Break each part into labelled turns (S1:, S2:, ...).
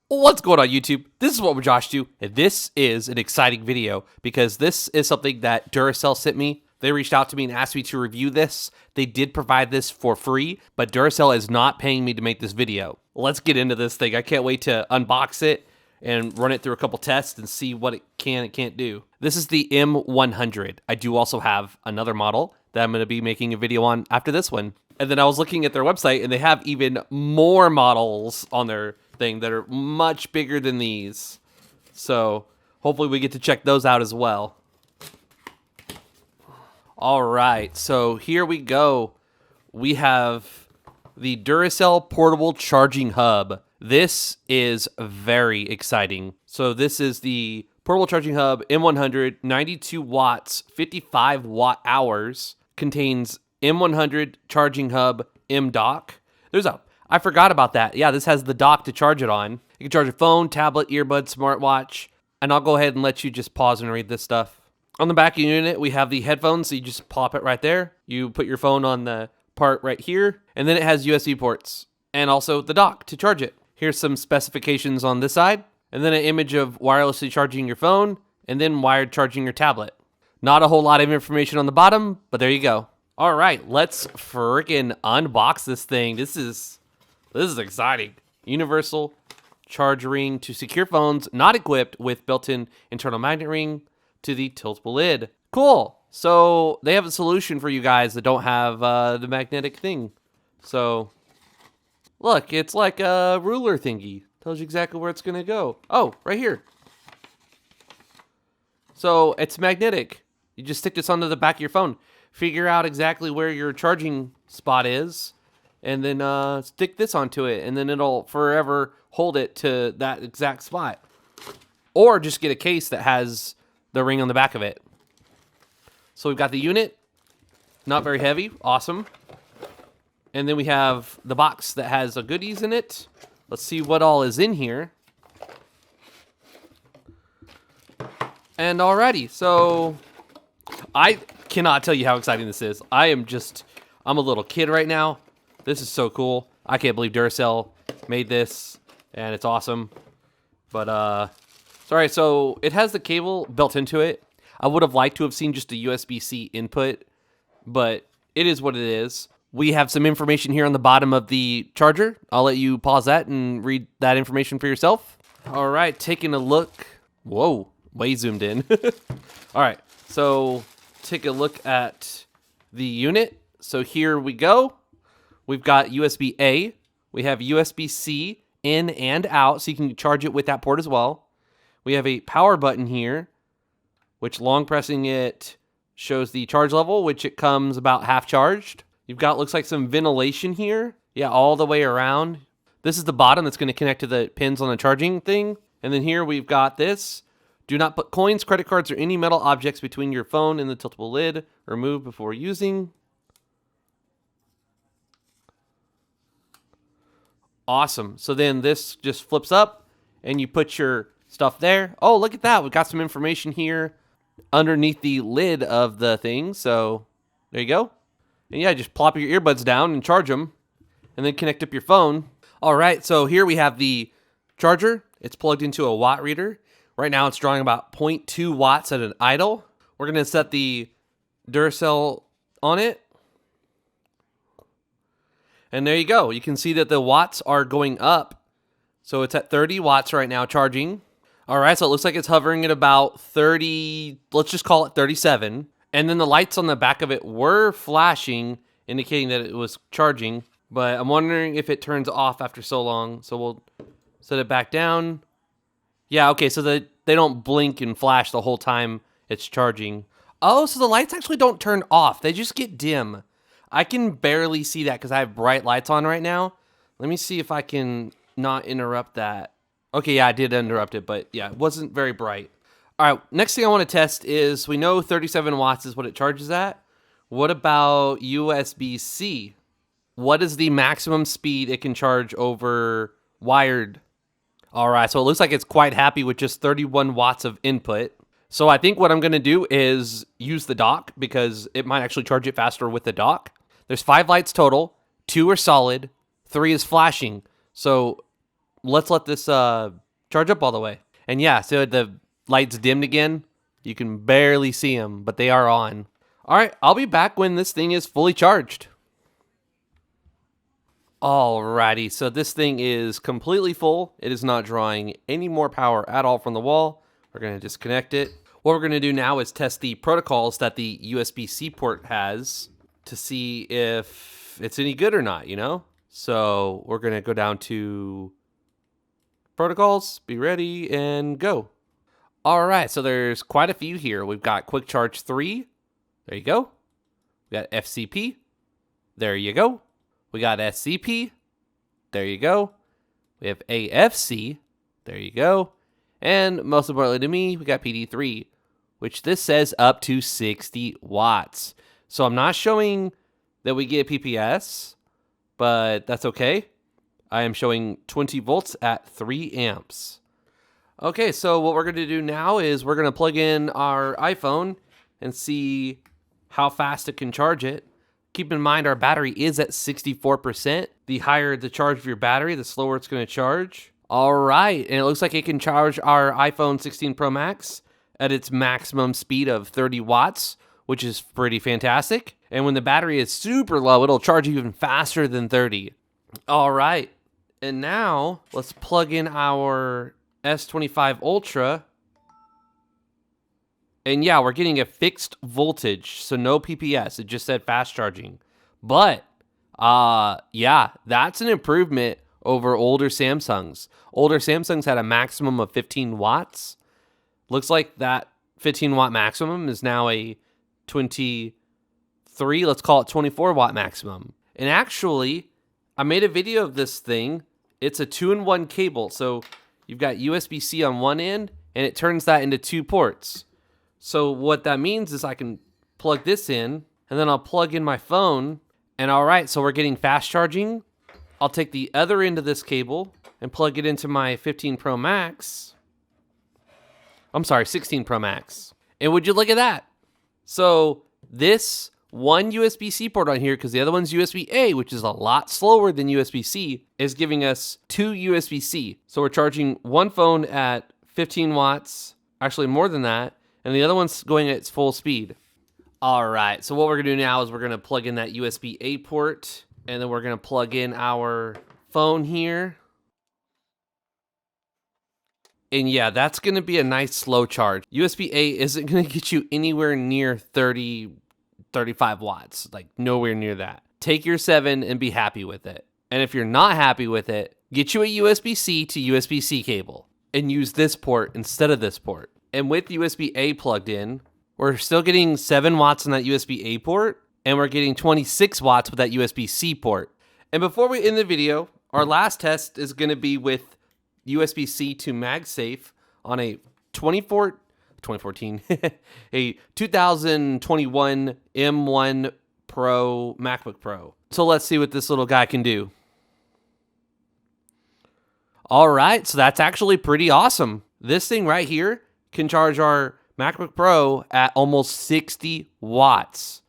S1: What's going on, YouTube? This is what we're Josh do, and this is an exciting video because this is something that Duracell sent me. They reached out to me and asked me to review this. They did provide this for free, but Duracell is not paying me to make this video. Let's get into this thing. I can't wait to unbox it and run it through a couple tests and see what it can and can't do. This is the M100. I do also have another model that I'm going to be making a video on after this one. And then I was looking at their website, and they have even more models on their thing that are much bigger than these. So hopefully we get to check those out as well. All right, so here we go. We have the Duracell Portable Charging Hub. This is very exciting. So this is the Portable Charging Hub M100, 92 watts, 55 watt hours, contains M100 Charging Hub M dock. I forgot about that. Yeah, this has the dock to charge it on. You can charge a phone, tablet, earbud, smartwatch, and I'll go ahead and let you just pause and read this stuff. On the back of the unit, we have the headphones, so you just pop it right there. You put your phone on the part right here, and then it has USB ports, and also the dock to charge it. Here's some specifications on this side, and then an image of wirelessly charging your phone, and then wired charging your tablet. Not a whole lot of information on the bottom, but there you go. All right, let's freaking unbox this thing. This is exciting. Universal charge ring to secure phones not equipped with built-in internal magnet ring to the tiltable lid. Cool. So they have a solution for you guys that don't have the magnetic thing. So look, it's like a ruler thingy. Tells you exactly where it's going to go. Oh, right here. So it's magnetic. You just stick this onto the back of your phone. Figure out exactly where your charging spot is, and then stick this onto it, and then it'll forever hold it to that exact spot. Or just get a case that has the ring on the back of it. So we've got the unit, not very heavy, awesome. And then we have the box that has the goodies in it. Let's see what all is in here. And alrighty, so I cannot tell you how exciting this is. I'm a little kid right now. This is so cool. I can't believe Duracell made this, and it's awesome. But, sorry, so it has the cable built into it. I would have liked to have seen just a USB-C input, but it is what it is. We have some information here on the bottom of the charger. I'll let you pause that and read that information for yourself. All right, taking a look. Whoa, way zoomed in. All right, so take a look at the unit. So here we go. We've got USB-A. We have USB-C in and out, so you can charge it with that port as well. We have a power button here, which long pressing it shows the charge level, which it comes about half charged. You've got, looks like some ventilation here. Yeah, all the way around. This is the bottom that's going to connect to the pins on the charging thing. And then here we've got this. Do not put coins, credit cards, or any metal objects between your phone and the tiltable lid. Remove before using. Awesome. So then this just flips up and you put your stuff there. Oh, look at that. We've got some information here underneath the lid of the thing. So there you go. And yeah, just plop your earbuds down and charge them and then connect up your phone. All right. So here we have the charger. It's plugged into a watt reader. Right now it's drawing about 0.2 watts at an idle. We're going to set the Duracell on it. And there you go. You can see that the watts are going up. So it's at 30 watts right now charging. All right, so it looks like it's hovering at about 30, let's just call it 37. And then the lights on the back of it were flashing, indicating that it was charging. But I'm wondering if it turns off after so long. So we'll set it back down. Yeah, okay, so they don't blink and flash the whole time it's charging. Oh, so the lights actually don't turn off. They just get dim. I can barely see that because I have bright lights on right now. Let me see if I can not interrupt that. Okay, yeah, I did interrupt it, but yeah, it wasn't very bright. All right, next thing I want to test is, we know 37 watts is what it charges at. What about USB-C? What is the maximum speed it can charge over wired? All right, so it looks like it's quite happy with just 31 watts of input. So I think what I'm going to do is use the dock because it might actually charge it faster with the dock. There's 5 lights total, 2 are solid, 3 is flashing. So let's let this charge up all the way. And yeah, so the lights dimmed again. You can barely see them, but they are on. All right, I'll be back when this thing is fully charged. Alrighty, so this thing is completely full. It is not drawing any more power at all from the wall. We're going to disconnect it. What we're going to do now is test the protocols that the USB-C port has to see if it's any good or not, you know? So we're going to go down to protocols, be ready, and go. All right, so there's quite a few here. We've got Quick Charge 3. There you go. We got FCP. There you go. We got SCP. There you go. We have AFC. There you go. And most importantly to me, we got PD3, which this says up to 60 watts. So I'm not showing that we get PPS, but that's okay. I am showing 20 volts at 3 amps. Okay, so what we're going to do now is we're going to plug in our iPhone and see how fast it can charge it. Keep in mind our battery is at 64%. The higher the charge of your battery, the slower it's going to charge. All right, and it looks like it can charge our iPhone 16 Pro Max at its maximum speed of 30 watts, which is pretty fantastic. And when the battery is super low, it'll charge even faster than 30. All right, and now let's plug in our S25 Ultra. And yeah, we're getting a fixed voltage, so no PPS. It just said fast charging. But, yeah, that's an improvement over older Samsungs. Older Samsungs had a maximum of 15 watts. Looks like that 15 watt maximum is now a 23, let's call it 24 watt maximum. And actually, I made a video of this thing. It's a 2-in-1 cable. So you've got USB-C on one end, and it turns that into 2 ports. So what that means is I can plug this in, and then I'll plug in my phone. And all right, so we're getting fast charging. I'll take the other end of this cable and plug it into my 15 Pro Max. I'm sorry, 16 Pro Max. And would you look at that? So this one USB-C port on here, because the other one's USB-A, which is a lot slower than USB-C, is giving us 2 USB-C. So we're charging one phone at 15 watts, actually more than that, and the other one's going at its full speed. All right, so what we're gonna do now is we're gonna plug in that USB-A port, and then we're gonna plug in our phone here. And yeah, that's gonna be a nice slow charge. USB-A isn't gonna get you anywhere near 30, 35 watts, like nowhere near that. Take your 7 and be happy with it. And if you're not happy with it, get you a USB-C to USB-C cable and use this port instead of this port. And with USB-A plugged in, we're still getting 7 watts on that USB-A port, and we're getting 26 watts with that USB-C port. And before we end the video, our last test is gonna be with USB-C to MagSafe on a 2014, a 2021 M1 Pro MacBook Pro. So let's see what this little guy can do. All right, so that's actually pretty awesome. This thing right here can charge our MacBook Pro at almost 60 watts.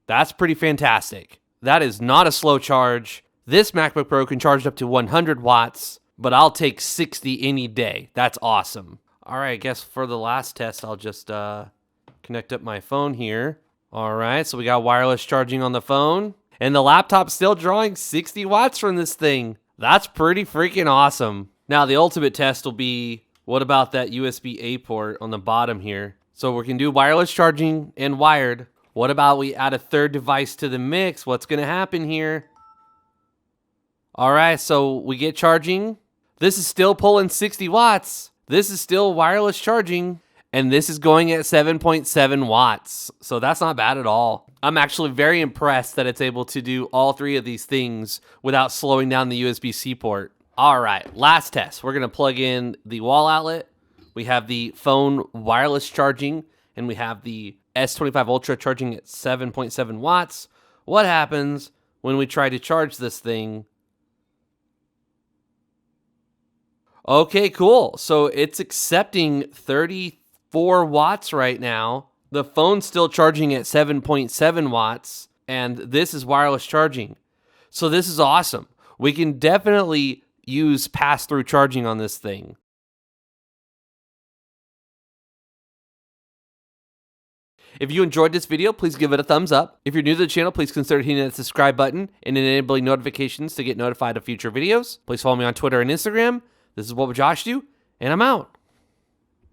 S1: That's pretty fantastic. That is not a slow charge. This MacBook Pro can charge up to 100 watts, but I'll take 60 any day. That's awesome. All right, I guess for the last test, I'll just connect up my phone here. All right, so we got wireless charging on the phone, and the laptop's still drawing 60 watts from this thing. That's pretty freaking awesome. Now, the ultimate test will be, what about that USB-A port on the bottom here? So we can do wireless charging and wired. What about we add a third device to the mix? What's gonna happen here? All right, so we get charging. This is still pulling 60 watts. This is still wireless charging, and this is going at 7.7 watts. So that's not bad at all. I'm actually very impressed that it's able to do all 3 of these things without slowing down the USB-C port. All right, last test. We're gonna plug in the wall outlet. We have the phone wireless charging, and we have the S25 Ultra charging at 7.7 watts. What happens when we try to charge this thing? Okay, cool. So it's accepting 34 watts right now. The phone's still charging at 7.7 watts, and this is wireless charging. So this is awesome. We can definitely use pass-through charging on this thing. If you enjoyed this video, please give it a thumbs up. If you're new to the channel, please consider hitting that subscribe button and enabling notifications to get notified of future videos. Please follow me on Twitter and Instagram. This is What Would Josh Do? And I'm out.